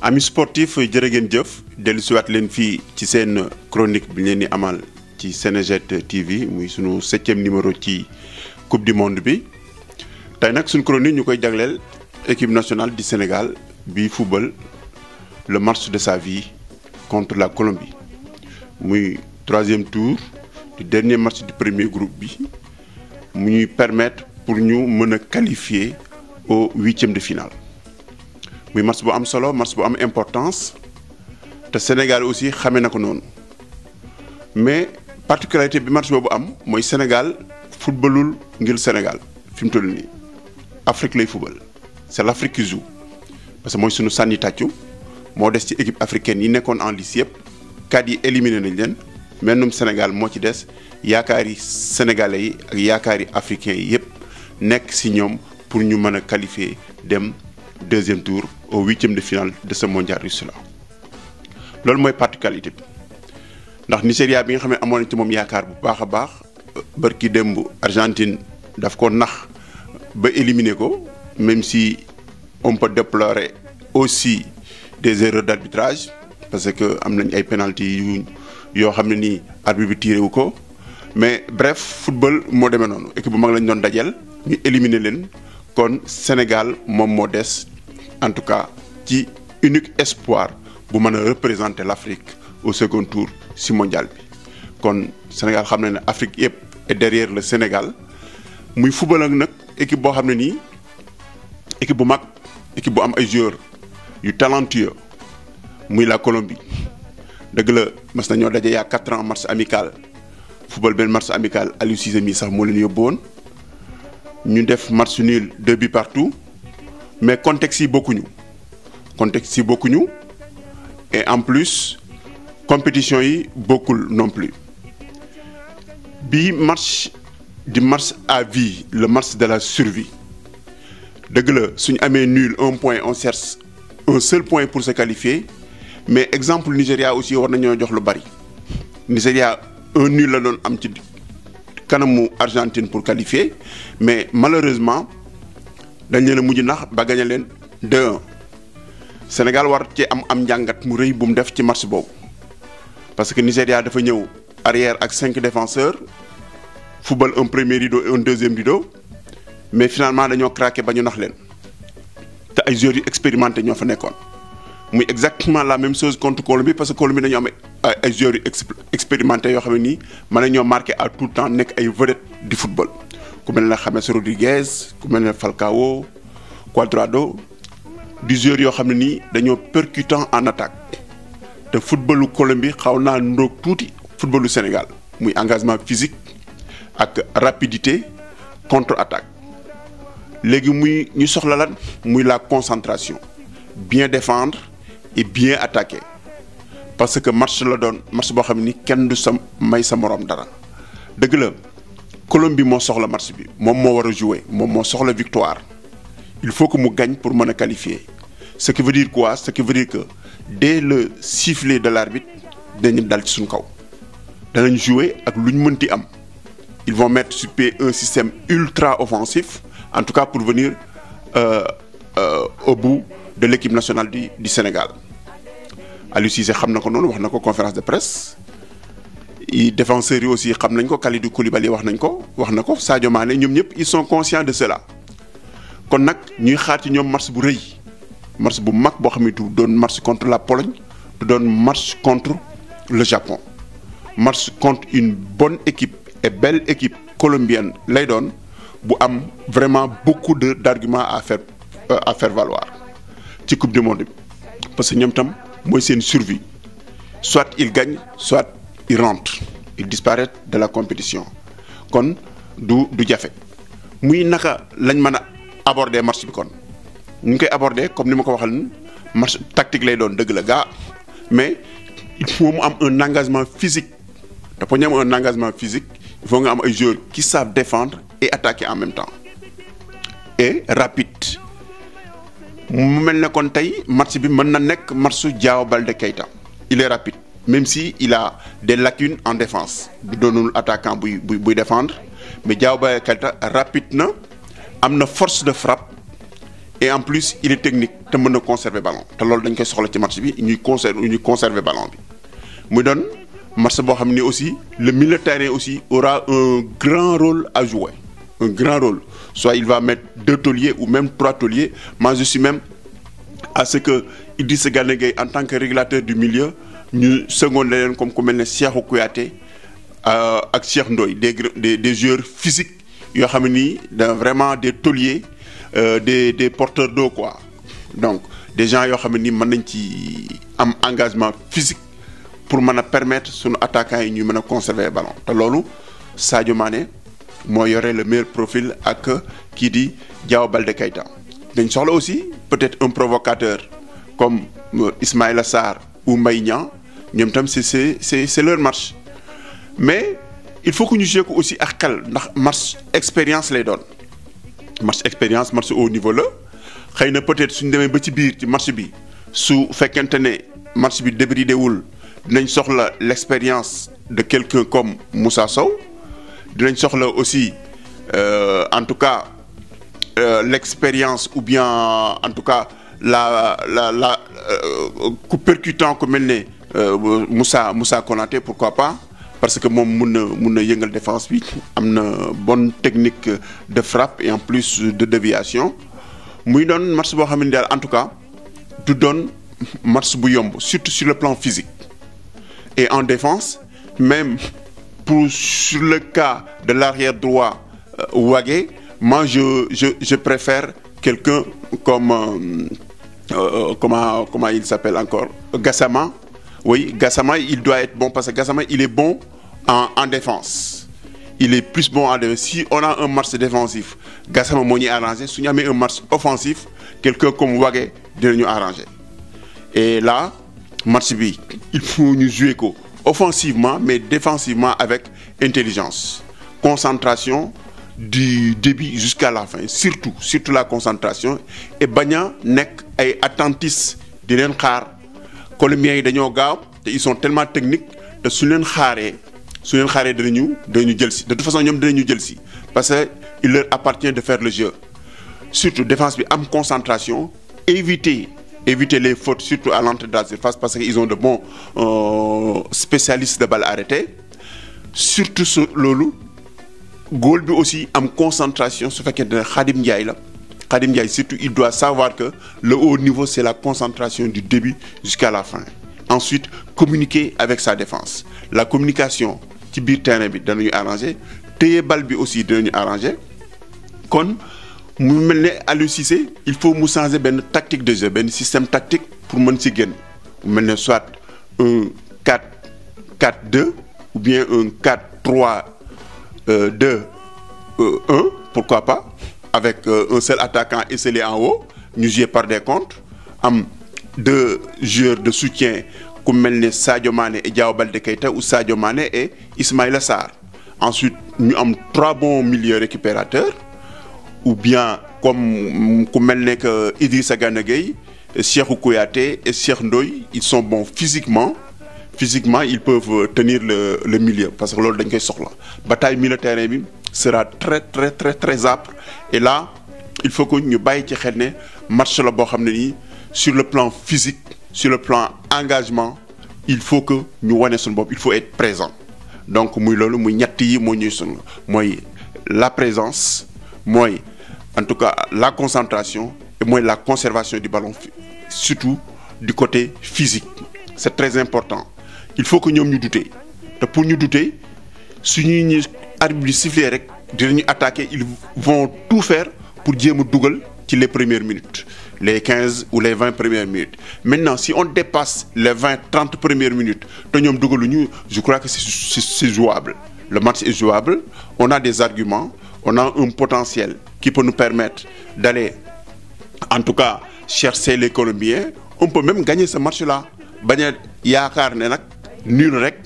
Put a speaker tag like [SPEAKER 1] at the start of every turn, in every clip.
[SPEAKER 1] ami sportif jërë ngeen jëf dellu siwaat leen fii ci seen chronique bi ñu leen di amal ci Senejet TV muy sunu 7e numéro ci coupe du monde bi tey nag suñu chronique ñu koy jagleel équipe nationale du Sénégal bi football le match de sa vie contre la Colombie muy 3e tour du dernier match du premier groupe bi mu ñuy permettre pour ñu mën a qualifier au 8e de finale. muy match bu am solo match bu am importance te Sénégal aussi xamee na ko noonu mais particularité bi match boobu am mooy Sénégal footballul ngir Sénégal fi mu toll nii Afrique lay football c'est l'Afrique qui joue parce que mooy sunu sànni tàccu moo des ci équipe africaine yi nekkoon en lice yëpp 4 yi éliminé nañ leen mennum Sénégal moo ci des yaakaari sénégalais yi ak yaakaari africains yi yëpp nekk si ñoom pour ñu mën a qualifier dem 2e tour au 8e de finale de ce mondial russe là loolu mooy particularité bi ndax Nigéria bi nga xam ne amoon na ci moom yaakaar bu baax a baax barki démb Argentine daf ko nax ba éliminer ko même si on peut déplorer aussi des erreurs d'arbitrage parce que am nañ ay penalty yoo xam ne nii arbitre bi tiré wu ko mais bref football moo demee noonu équipe bu mag lañ doon dajel ñu éliminer leen. kon Sénégal moom moo des en tout cas ci unique espoir bu mën a représenter l'Afrique au second tour ci mondial bi kon Sénégal xam na ne Afrique yëpp est derrière le Sénégal muy football ak nag équipe boo xam ne nii équipe bu mag équipe bu am ay joueurs yu talentueux muy la Colombie dëgg la mas nañoo daje yaa 4 ans match amical football benn match amical Aliou Cissé mi sax moo leen yóbbu woon ñu def match nul 2 buts partout mais contexte yi bokkuñu et en plus compétition yi bokkul non plus bii match di match à vie le match de la survie dëgg la suñu amee nul 1 point on cherche un seul point pour se qualifier mais exemple Nigéria aussi war nañoo jox lu bari Nigéria 1 nul la doon am ci kanamu Argentine pour qualifier mais malheureusement dañ leen a mujj nax ba gagné leen 2-1 Sénégal war ci am njàngat mu rëy bu mu def ci match boobu parce que Nigéria dafa ñëw arrière ak 5 défenseurs football un premier rideau et un deuxième rideau mais finalement dañoo craqué ba ñu nax leen te ay joueurs yu expérimentés ñoo fa nekkoon muy exactement la même chose contre Colombie parce que Colombie dañoo am ay joueurs yu expérimentés yoo xam ne nii mën nañoo marqué à tout temps nekk ay vedettes du football ku mel ne James Rodriguez ku mel ne Falcao Cuadrado di joueurs yoo xam ne nii dañoo percutant en attaque te footballu Colombie xaw naa ndoog tuuti footballu Sénégal muy engagement physique ak rapidité contre-attaque léegi muy ñu soxla lan muy la concentration bien défendre et bien attaquer parce que match la doon match boo xam ni kenn du sa may sa moroom dara dëgg la Colombie moo soxla match bi moom moo war a jouer moom moo soxla victoire il faut que mu gagne pour mën a qualifier ce qui veut dire quoi ce qui veut dire que dès le sifflet de l'arbitre dañu dal ci suñu kaw danañ jouer ak lu ñu mënti am ils vont mettre sur pied un système ultra offensif en tout cas pour venir au bout de l'équipe nationale du Sénégal Aliou Cissé xam na ko noonu wax na ko conférence de presse yi défenseurs yi aussi xam nañ ko Kalidou Koulibaly wax na ko Sadio Mané ñoom ñëpp ils sont conscients de cela kon nag ñuy xaar ci ñoom match bu rëy match bu mag boo xam ne du doon match contre la Pologne du doon match contre le Japon match contre une bonne équipe et belle équipe colombienne lay doon bu am vraiment beaucoup d'arguments à faire valoir ci coupe du monde bi parce que ñoom tam mooy seen survie soit ils gagnent soit ils rentrent ils disparaissent de la compétition kon du jafe muy naka lañ mën a aborder match bi kon ñu ngi koy aborder comme ni ma ko waxal match tactique lay doon dëgg la gaa mais il faut mu am un engagement physique te pour ñu am un engagement physique il faut nga am ay joueurs qui savent défendre et attaquer en même temps et rapide mu mel ne kon tey match bi mën na nekk matchu Diao Baldé Keita il est rapide même si il a des lacunes en défense du doonul attaquant buy défendre mais Diao Baldé Keita rapide na am na force de frappe et en plus il est technique te mën na conserver ballon te loolu dañ koy soxla ci match bi ñuy conserver ballon bi muy doon match boo xam ni aussi le milieu de terrain aussi aura un grand rôle à jouer, un grand rôle. Soit il va mettre 2 tauliers ou même 3 tauliers. Moi je suis même à ce que Idrissa Gana Gueye en tant que régulateur du milieu ñu seconde leen comme ku mel ne Cheikhou Kouyaté ak Cheikh Ndoye des joueurs physiques yoo xam ni vraiment des tauliers, des porteurs d'eau quoi. Donc des gens yoo xam ni mën nañ ci am engagement physique pour mën a permettre sunu attaquants yi ñu mën a conserver le ballon te loolu Sadio Mané moo yore le meilleur profil ak kii di Diao Baldé Keita. dañ soxla aussi peut-être un provocateur comme Ismaïla Sarr ou Mbaye Niang ñoom tam c'est leur match mais il faut que ñu jouer ko aussi ak xel ndax match expérience lay doon match expérience match au niveau la xëy na peut-être suñu demee ba ci biir ci match bi su fekkente ne match bi débridé wul dinañ soxla l'expérience de quelqu'un comme Moussa Sow dinañ soxla aussi en tout cas l'expérience ou bien en tout cas la coup percutant ku mel ne Moussa Konaté pourquoi pas parce que moom mun na yëngal défense bi am na bonne technique de frappe et en plus de déviation muy doon match boo xam ne daal en tout cas du doon match bu yomb surtout sur le plan physique. Et en défense, même sur le cas de l'arrière droit Wagué, moi je préfère quelqu'un comme comment il s'appelle encore, Gassama. Oui, Gassama, il doit être bon parce que Gassama, il est bon en défense. Il est plus bon en défense. Si on a un match défensif, Gassama moo ñuy arrangé. Si on a un match offensif, quelqu'un comme Wagué dina ñu arrangé. Et là, match bi il faut ñu jouer ko offensivement mais défensivement avec intelligence, concentration du début jusqu'à la fin, surtout la concentration et bañ a nekk ay attentistes di leen xaar. Colombiens yi dañoo gaaw te ils sont tellement techniques te su leen xaaree danañu jël si de toute façon ñoom danañu jël si parce que il leur appartient de faire le jeu surtout défense bi am concentration éviter les fautes surtout à l'entrée de la surface parce qu'ils ont de bons spécialistes de balles arrêtées surtout su loolu góol bi aussi am concentration su fekkee ne Khadim Ndiaye surtout il doit savoir que le haut niveau c'est la concentration du début jusqu'à la fin. Ensuite communiquer avec sa défense, la communication ci biir terrain bi danañu arranger téye bal bi aussi danañu arranger kon mu mel ne Aliou Cissé il faut mu changer benn tactique de jeu benn système tactique pour mën ci génn mu mel ne soit un 4-4-2 ou bien un 4-3-2-1 pourquoi pas avec un seul attaquant esselé en haut ñu jouer par des contres am 2 joueurs de soutien ku mel ne Sadio Mané et Diao Baldé Keita ou Sadio Mané et Ismaïla Sarr. Ensuite ñu am 3 bons milieux récupérateurs ou bien comme ku mel ne que Idrissa Gana Gueye, Cheikhou Kouyaté et Cheikh Ndoye, ils sont bons physiquement ils peuvent tenir le milieu parce que loolu dañ koy soxla bataille milieu terrain bi sera très âpre et là il faut que ñu bàyyi ci xel ne match la boo xam ne nii sur le plan physique sur le plan engagement il faut que ñu wane suñu bopp il faut être présent donc muy loolu muy ñett yi moo ñuy sunu mooy la présence mooy en tout cas la concentration et mooy la conservation du ballon surtout du côté physique c'est très important il faut que ñoom ñu douter te pour ñu douter suñuy ñu arbitre bi siffler rek dinañu attaquer ils vont tout faire pour jéem a dugal ci les premières minutes les 15 ou les 20 premières minutes maintenant si on dépasse les 20-30 premières minutes te ñoom dugaluñu je crois que c'est jouable le match est jouable on a des arguments on a un potentiel qui peut nous permettre d'aller en tout cas chercher les Colombiens on peut même gagner ce match-là bañ a yaakaar ne nag nul rek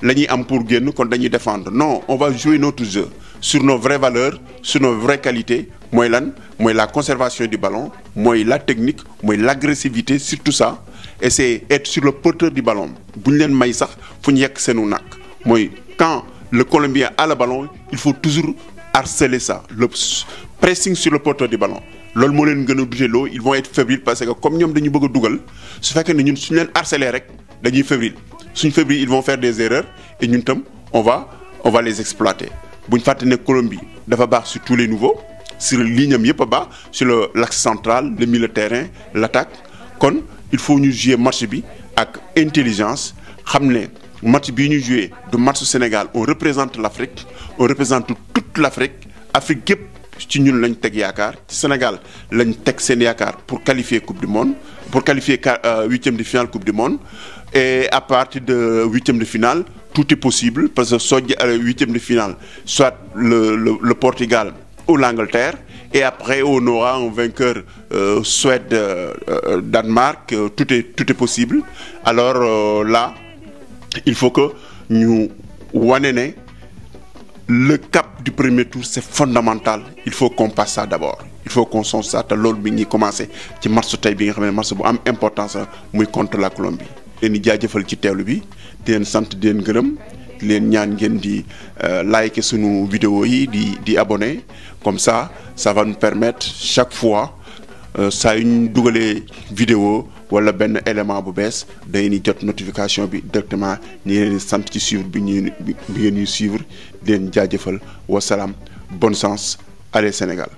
[SPEAKER 1] la ñuy am pour génn kon dañuy défendre non on va jouer notre jeu sur nos vraies valeurs sur nos vraies qualités mooy lan mooy la conservation du ballon mooy la technique mooy l'agressivité surtout ça et c'est être sur le porteur du ballon bu ñu leen may sax fu ñu yekk seenu nag mooy quand le Colombien a le ballon il faut toujours harceler ça le pressing sur le porteur du ballon loolu moo leen gën a duteloo ils vont être fébriles parce que comme ñoom dañu bëgg a dugal su fekkee ne ñun suñu leen harceler rek dañuy fébrile suñ fébrile ils vont faire des erreurs et ñun tam on va les exploiter bu ñu fàtte ne Colombie dafa baax sur tous les niveaux sur ligne am yëpp a baax sur l'axe central le milieu de terrain l'attaque kon il faut ñu jouer match bi ak intelligence xam ne match bii ñu jouer du match Sénégal on représente l'Afrique on représente toute l'Afrique Afrique yëpp ci ñun lañ teg yaakaar ci Sénégal lañ teg seen yaakaar pour qualifier coupe du monde pour qualifier huitième de finale coupe du monde et à partir de huitième de finale tout est possible parce que soo huitième de finale soit le Portugal ou l'Angleterre et après on aura un vainqueur Suède Danemark tout est possible alors là il faut que ñu wane ne le cap du premier tour c'est fondamental il faut qu'on passe ça d'abord il faut qu'on songe ça te loolu bi ñuy commencer ci match tey bi nga xam ne match bu am importance muy contre la Colombie. leen di jaajëfal ci teewlu bi di leen sant di leen gërëm di leen ñaan ngeen di liker sunu vidéo yi di abonner comme ça va nous permettre chaque fois saa yu ñu dugalee vidéo wala benn élément bu bees day ni jot notification bi directement ñu leen di sant ci suivre bi ngeen ñuy suivre di leen jaajëfal wasalaam bonne chance allez Sénégal.